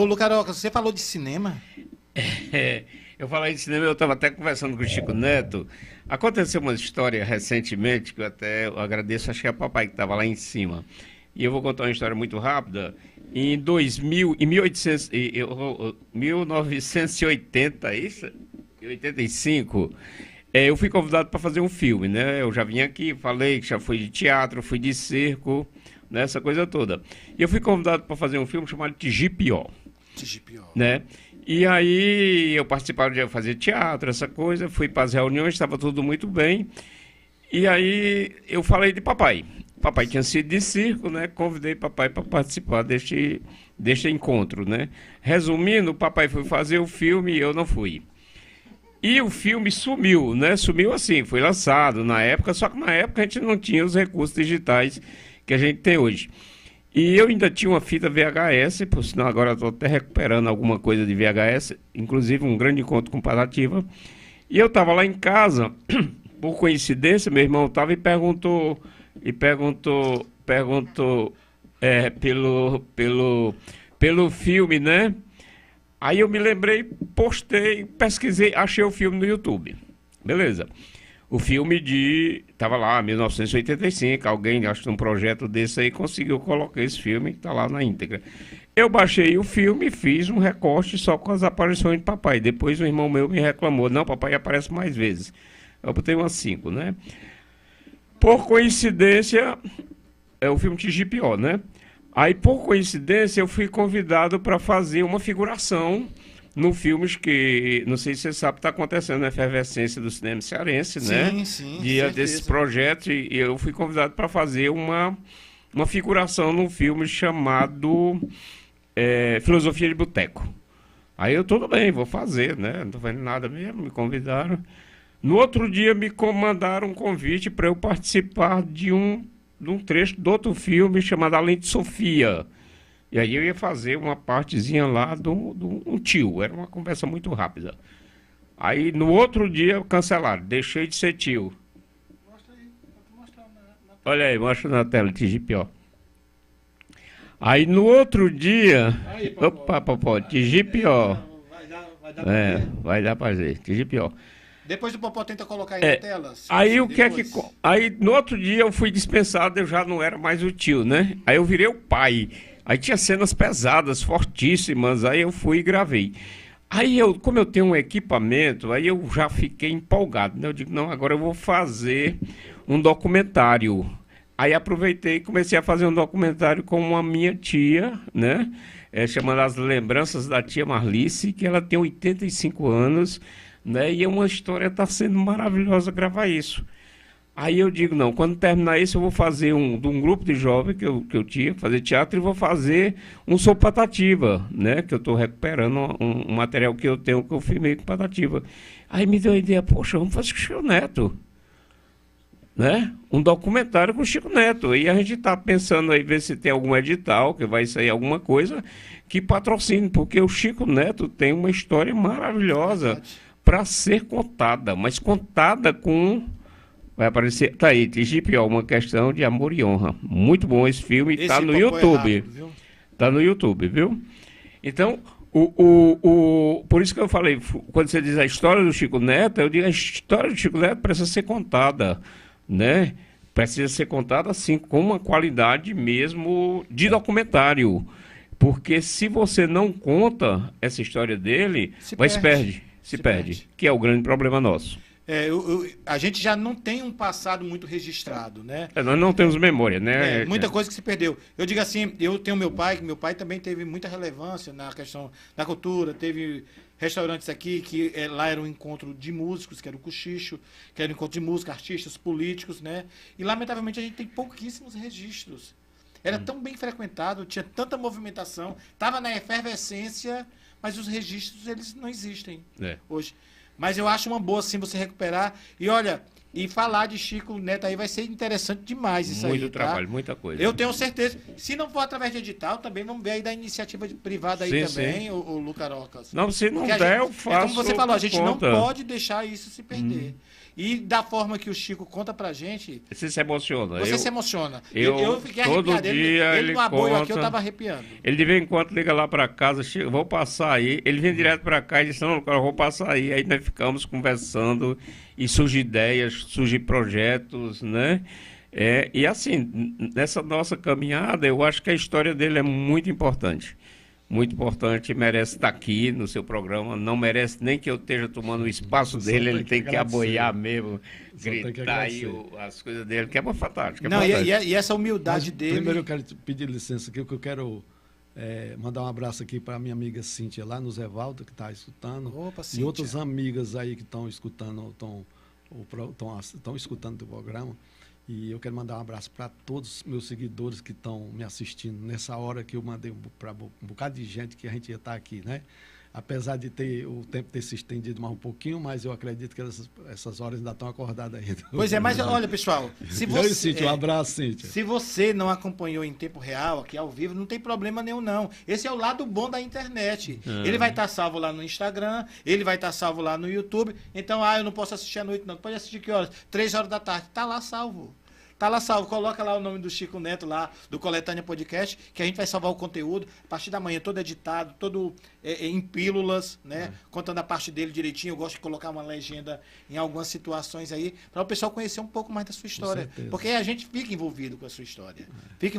Ô, Lucaroca, você falou de cinema? É, eu falei de cinema, eu estava até conversando com o Chico Neto. Aconteceu uma história recentemente, que eu até agradeço, acho que é o papai que estava lá em cima. E eu vou contar uma história muito rápida. Em 2000, em 1800, 1980, isso? 85, eu fui convidado para fazer um filme, né? Eu já vim aqui, falei que já fui de teatro, fui de circo, né? Essa coisa toda. E eu fui convidado para fazer um filme chamado Tigipió, TGPO. né? E aí eu participava de fazer teatro, essa coisa, fui para as reuniões, estava tudo muito bem. E aí eu falei de papai. Papai tinha sido de circo, né? Convidei papai para participar deste encontro, né? Resumindo, o papai foi fazer o filme e eu não fui. E o filme sumiu, né? Sumiu assim, foi lançado na época, só que na época a gente não tinha os recursos digitais que a gente tem hoje. E eu ainda tinha uma fita VHS, por sinal agora estou até recuperando alguma coisa de VHS, inclusive um grande encontro com Patativa. E eu estava lá em casa, por coincidência, meu irmão estava e perguntou pelo filme, né? Aí eu me lembrei, postei, pesquisei, achei o filme no YouTube. Beleza. O filme tava lá, 1985, alguém, acho que um projeto desse aí, conseguiu colocar esse filme, que tá lá na íntegra. Eu baixei o filme e fiz um recorte só com as aparições de papai. Depois o irmão meu me reclamou, não, papai aparece mais vezes. Eu botei umas 5, né? Por coincidência, é o filme Tigipió, né? Aí, por coincidência, eu fui convidado para fazer uma figuração no filme que, não sei se você sabe, está acontecendo na efervescência do cinema cearense, né? Sim, sim, Dia certeza. desse projeto, e eu fui convidado para fazer uma figuração num filme chamado Filosofia de Boteco. Aí eu, tudo bem, vou fazer, né? Não estou fazendo nada mesmo, me convidaram. No outro dia me mandaram um convite para eu participar de um trecho do outro filme chamado Além de Sofia. E aí eu ia fazer uma partezinha lá do um tio. Era uma conversa muito rápida. Aí no outro dia cancelaram, deixei de ser tio. Mostra aí, pra tu mostrar na Olha aí, mostra na tela, Tigipió. Aí no outro dia. Aí, Popó. Opa, Popó, Tigipió. Vai dar pra ver. Vai dar pra ver, Tigipió. Depois o Popó tenta colocar aí na tela. Aí o que é depois. que. Aí no outro dia eu fui dispensado, eu já não era mais o tio, né? Aí eu virei o pai. Aí tinha cenas pesadas, fortíssimas, aí eu fui e gravei. Aí eu, como eu tenho um equipamento, aí eu já fiquei empolgado, né? Eu digo, não, agora eu vou fazer um documentário. Aí aproveitei e comecei a fazer um documentário com a minha tia, né? Chamando As Lembranças da Tia Marlice, que ela tem 85 anos, né? E é uma história, está sendo maravilhosa gravar isso. Aí eu digo, não, quando terminar isso eu vou fazer de um grupo de jovens que eu tinha, fazer teatro, e vou fazer um Sou Patativa, né? Que eu estou recuperando um material que eu tenho, que eu filmei com Patativa. Aí me deu a ideia, poxa, vamos fazer com o Chico Neto, né? Um documentário com o Chico Neto. E a gente está pensando aí, ver se tem algum edital, que vai sair alguma coisa, que patrocine, porque o Chico Neto tem uma história maravilhosa para ser contada, mas contada com... Vai aparecer, tá aí, Tigipió, uma questão de amor e honra. Muito bom esse filme, Esse tá no Popó é YouTube. rápido, viu? Tá no YouTube, viu? Então, por isso que eu falei, quando você diz a história do Chico Neto, eu digo a história do Chico Neto precisa ser contada, né? Precisa ser contada, assim, com uma qualidade mesmo de documentário. Porque se você não conta essa história dele, Se se perde. perde, que é o grande problema nosso. A gente já não tem um passado muito registrado, né? Nós não temos memória, né? Muita coisa que se perdeu. Eu digo assim, eu tenho meu pai, que meu pai também teve muita relevância na questão da cultura, teve restaurantes aqui que lá era um encontro de músicos, que era o Cochicho, que era um encontro de música, artistas, políticos, né? E lamentavelmente a gente tem pouquíssimos registros. Era tão bem frequentado, tinha tanta movimentação, estava na efervescência, mas os registros eles não existem hoje. Mas eu acho uma boa, sim, você recuperar. E olha, e falar de Chico Neto aí vai ser interessante demais isso aí. Muito trabalho, muita coisa. Eu tenho certeza. Se não for através de edital, também vamos ver aí da iniciativa privada aí também, o Lucarocas. Não, se não Porque der, gente, eu faço. como você falou, a gente conta. não pode deixar isso se perder. E da forma que o Chico conta pra gente, Você se emociona. você se emociona. Eu Fiquei todo arrepiado. dia Ele ele no apoio aqui, conta. eu tava arrepiando. Ele de vez em quando liga lá para casa, chega, vou passar aí. Ele vem direto para cá e diz, não, eu vou passar aí. Aí nós ficamos conversando e surgem ideias, surgem projetos, né? E assim, nessa nossa caminhada, eu acho que a história dele é muito importante. Muito importante, merece estar aqui no seu programa, não merece nem que eu esteja tomando o espaço dele, ele tem que aboiar mesmo, gritar aí as coisas dele, que é fantástico. Não, e essa humildade dele... Primeiro eu quero te pedir licença aqui, porque eu quero mandar um abraço aqui para a minha amiga Cíntia, lá no Zé Valdo, que está escutando. Opa, e Cíntia. outras amigas aí que estão escutando, estão escutando o programa. E eu quero mandar um abraço para todos os meus seguidores que estão me assistindo nessa hora que eu mandei para um bocado de gente que a gente ia estar aqui, né? Apesar de o tempo ter se estendido mais um pouquinho, mas eu acredito que essas horas ainda estão acordadas ainda. Pois é, mas olha, pessoal, se Oi, você... Cíntia, um abraço, Cíntia. Se você não acompanhou em tempo real, aqui ao vivo, não tem problema nenhum, não. Esse é o lado bom da internet. Ele vai estar salvo lá no Instagram, ele vai estar salvo lá no YouTube. Então, eu não posso assistir à noite, não. Pode assistir que horas? 3 horas da tarde. Tá lá salvo. Tá lá salvo, coloca lá o nome do Chico Neto lá, do Coletânea Podcast, que a gente vai salvar o conteúdo, a partir da manhã, todo editado, todo em pílulas, né? Contando a parte dele direitinho. Eu gosto de colocar uma legenda em algumas situações aí, para o pessoal conhecer um pouco mais da sua história. Porque a gente fica envolvido com a sua história. Fica envolvido.